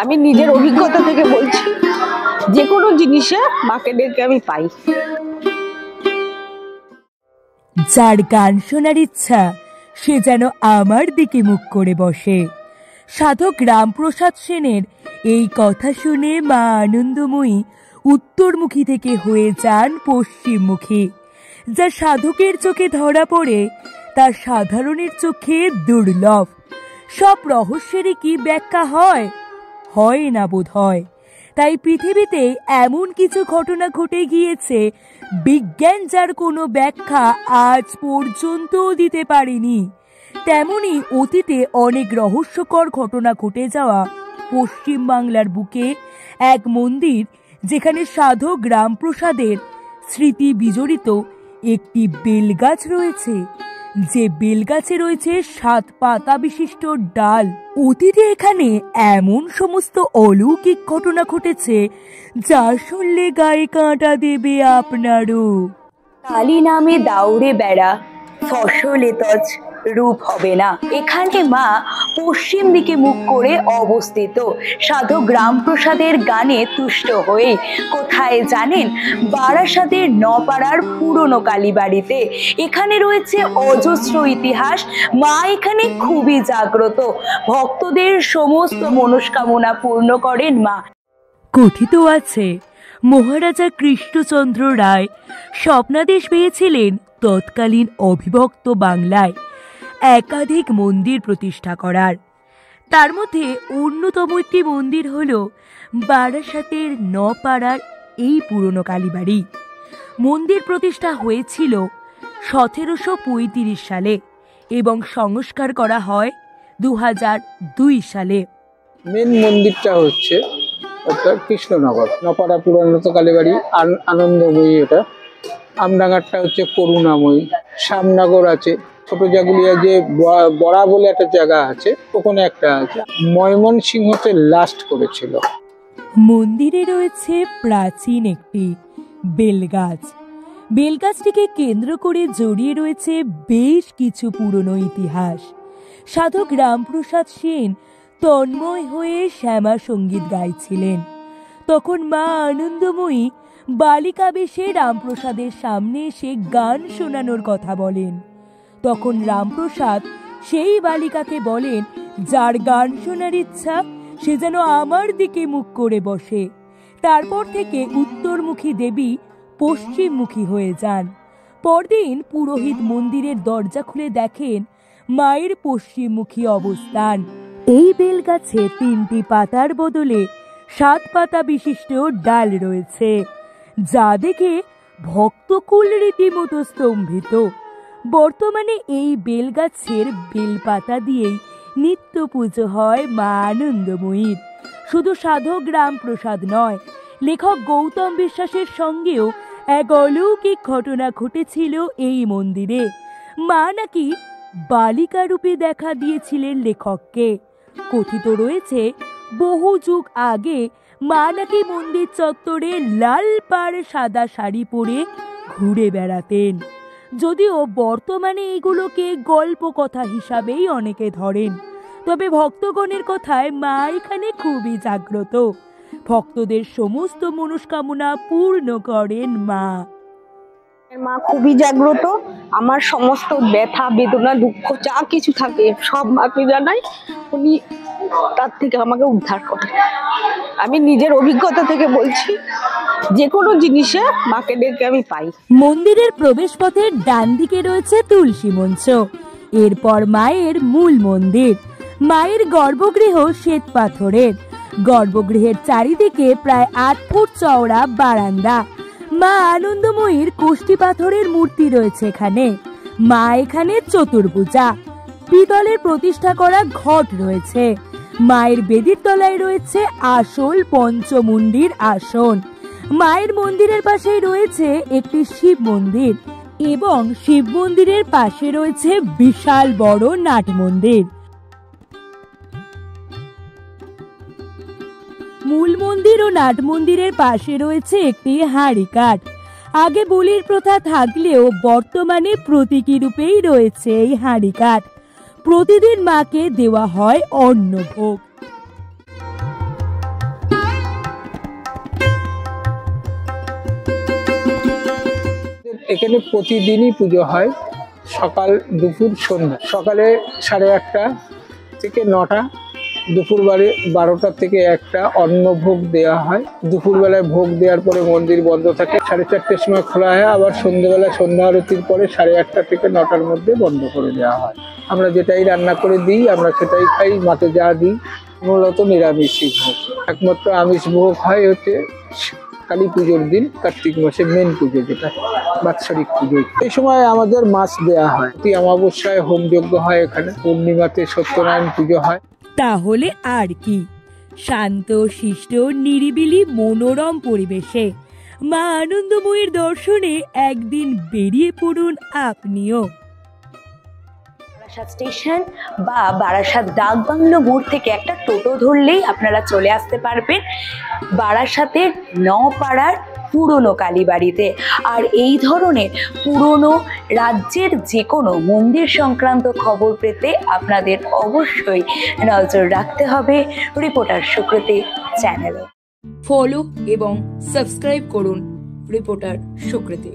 আমি নিজের অভিজ্ঞতা থেকে বলছি, যে কোনো জিনিসে মাকে ডেকে আমি পাই। যার গান শোনার ইচ্ছা সে যেন আমার দিকে মুখ করে বসে। সাধক রামপ্রসাদ সেনের এই কথা শুনে মা আনন্দময়ী উত্তরমুখী থেকে হয়ে যান পশ্চিমমুখী। যা সাধকের চোখে ধরা পড়ে তা সাধারণের চোখে দুর্লভ। সব রহস্যেরই কি ব্যাখ্যা হয়? হয় না বোধ হয়। তাই পৃথিবীতে এমন কিছু ঘটনা ঘটে গিয়েছে বিজ্ঞান যার কোনো ব্যাখ্যা আজ পর্যন্ত দিতে পারেনি। তেমনি অতীতে অনেক রহস্যকর ঘটনা ঘটে যাওয়া পশ্চিম বাংলার বুকে এক মন্দির, যেখানে সাধক রামপ্রসাদের স্মৃতি বিজড়িত একটি বেলগাছ রয়েছে, যে বেলগাছে রয়েছে 7 পাতা বিশিষ্ট ডাল। অতীতে এখানে এমন সমস্ত অলৌকিক ঘটনা ঘটেছে যা শুনলে গায়ে কাঁটা দেবে আপনারও। কালী নামে দাউড়ে বেড়া, ফসলে তজ রূপ হবে না। এখানে মা পশ্চিম দিকে মুখ করে অবস্থিত। সাধক রামপ্রসাদের গানে তুষ্ট হয়ে কোথায় জানেন? বারাসাতের নপাড়ার পুরনো কালীবাড়িতে। এখানে রয়েছে অজস্র ইতিহাস। মা এখানে খুবই জাগ্রত, ভক্তদের সমস্ত মনস্কামনা পূর্ণ করেন মা। কথিত আছে মহারাজা কৃষ্ণচন্দ্র রায় স্বপ্নাদেশ পেয়েছিলেন তৎকালীন অবিভক্ত বাংলায় একাধিক মন্দির প্রতিষ্ঠা করার। তার মধ্যে অন্যতম একটি মন্দির হল বারাসাতের নপাড়ার এই পুরনো কালীবাড়ি। মন্দির প্রতিষ্ঠা হয়েছিল 1735 সালে এবং সংস্কার করা হয় 2002 সালে। মেন মন্দিরটা হচ্ছে কৃষ্ণনগর, নপাড়া পুরানো কালীবাড়ি আনন্দময়ী, এটা আমডাঙ্গারটা হচ্ছে করুণাময়ী, শ্যামনগর আছে, ছোট জাগুলিয়া যে বড়া বলে একটা জায়গা আছে, ওখানে একটা আছে। ময়মনসিংহতে লাস্ট করেছিল। মন্দিরে রয়েছে প্রাচীন একটি বেলগাছ। বেলগাছটিকে কেন্দ্র করে জড়িয়ে রয়েছে বেশ কিছু পুরনো ইতিহাস। সাধক রামপ্রসাদ সেন তন্ময় হয়ে শ্যামা সঙ্গীত গাইছিলেন। তখন মা আনন্দময়ী বালিকা বেশে রামপ্রসাদের সামনে এসে গান শোনানোর কথা বলেন। তখন রামপ্রসাদ সেই বালিকাকে বলেন, যার গান শোনার ইচ্ছা সে যেন আমার দিকে মুখ করে বসে। তারপর থেকে উত্তরমুখী দেবী পশ্চিমমুখী হয়ে যান। পরদিন পুরোহিত মন্দিরের দরজা খুলে দেখেন মায়ের পশ্চিমমুখী অবস্থান। এই বেলগাছে 3টি পাতার বদলে 7 পাতা বিশিষ্ট ডাল রয়েছে, যা দেখে ভক্তকুল রীতিমতো স্তম্ভিত। বর্তমানে এই বেলগাছের বেলপাতা দিয়েই নিত্য পুজো হয় মা আনন্দময়ীর। শুধু সাধক রামপ্রসাদ নয়, লেখক গৌতম বিশ্বাসের সঙ্গেও এক অলৌকিক ঘটনা ঘটেছিল এই মন্দিরে। মা নাকি বালিকা রূপে দেখা দিয়েছিলেন লেখককে। কথিত রয়েছে বহু যুগ আগে মা নাকি মন্দির চত্বরে লাল পাড় সাদা শাড়ি পরে ঘুরে বেড়াতেন। যদিও বর্তমানে এগুলোকে গল্প কথা হিসাবেই অনেকে ধরেন, তবে ভক্তগণের কথায় মা এখানে খুবই জাগ্রত। ভক্তদের সমস্ত মনস্কামনা পূর্ণ করেন মা। মা খুবই জাগ্রত। আমার সমস্ত ব্যথা বেদনা দুঃখ যা কিছু থাকে সব মাকে জানাই, উনি তার থেকে আমাকে উদ্ধার করে। আমি নিজের অভিজ্ঞতা থেকে বলছি, যে কোনো জিনিসে মাকে ডেকে আমি পাই। মন্দিরের প্রবেশ পথের ডান দিকে রয়েছে তুলসী মঞ্চ, এরপর মায়ের মূল মন্দির। মায়ের গর্ভগৃহ শ্বেত পাথরের। গর্ভগৃহের চারিদিকে প্রায় 8 ফুট চওড়া বারান্দা। মা আনন্দময়ীর কোষ্ঠী পাথরের মূর্তি রয়েছে এখানে। মা এখানে চতুর্ভুজা। পিতলের প্রতিষ্ঠা করা ঘট রয়েছে। মায়ের বেদির তলায় রয়েছে আসল পঞ্চমুণ্ডির আসন। মায়ের মন্দিরের পাশেই রয়েছে একটি শিব মন্দির এবং শিব মন্দিরের পাশে রয়েছে বিশাল বড় নাট মন্দির। মূল মন্দির ও নাট মন্দিরের পাশে রয়েছে একটি হাঁড়িকাঠ। আগে বলির প্রথা থাকলেও বর্তমানে প্রতীকী রূপেই রয়েছে এই হাঁড়িকাঠ। প্রতিদিন মাকে দেওয়া হয় অন্নভোগ। এখানে প্রতিদিনই পুজো হয়, সকাল দুপুর সন্ধ্যা। সকালে 8:30 থেকে 9টা, দুপুর 12টা থেকে 1টা অন্নভোগ দেওয়া হয়। দুপুরবেলায় ভোগ দেওয়ার পরে মন্দির বন্ধ থাকে, 4:30টার সময় খোলা হয়, আবার সন্ধ্যেবেলা সন্ধ্যা আরতির পরে 8:30 থেকে 9টার মধ্যে বন্ধ করে দেওয়া হয়। আমরা যেটাই রান্না করে দিই আমরা সেটাই খাই, মাকে যা দিই মূলত নিরামিষই ভোগ। একমাত্র আমিষ ভোগ হয় হচ্ছে কালী পুজোর দিন, কার্তিক মাসে মেন পুজো যেটা বাৎসরিক পুজো। এই সময় আমাদের মাছ দেয়া হয়। প্রতি অমাবস্যায় হোম যজ্ঞ হয়, এখানে পূর্ণিমাতে সত্যনারায়ণ পুজো হয়। তাহলে আর কি, শান্ত শিষ্ট নিরিবিলি মনোরম পরিবেশে মা আনন্দময়ীর দর্শনে একদিন বেরিয়ে পড়ুন আপনিও। বারাসাত স্টেশন বা বারাসাত ডাকবাংলো মোড় থেকে একটা টোটো ধরলেই আপনারা চলে আসতে পারবেন বারাসাতের নপাড়ার পুরনো কালীবাড়িতে। আর এই ধরনের পুরনো রাজ্যের যে কোনো মন্দির সংক্রান্ত খবর পেতে আপনাদের অবশ্যই নজর রাখতে হবে রিপোর্টার সুকৃতি চ্যানেলে। ফলো এবং সাবস্ক্রাইব করুন রিপোর্টার সুকৃতি।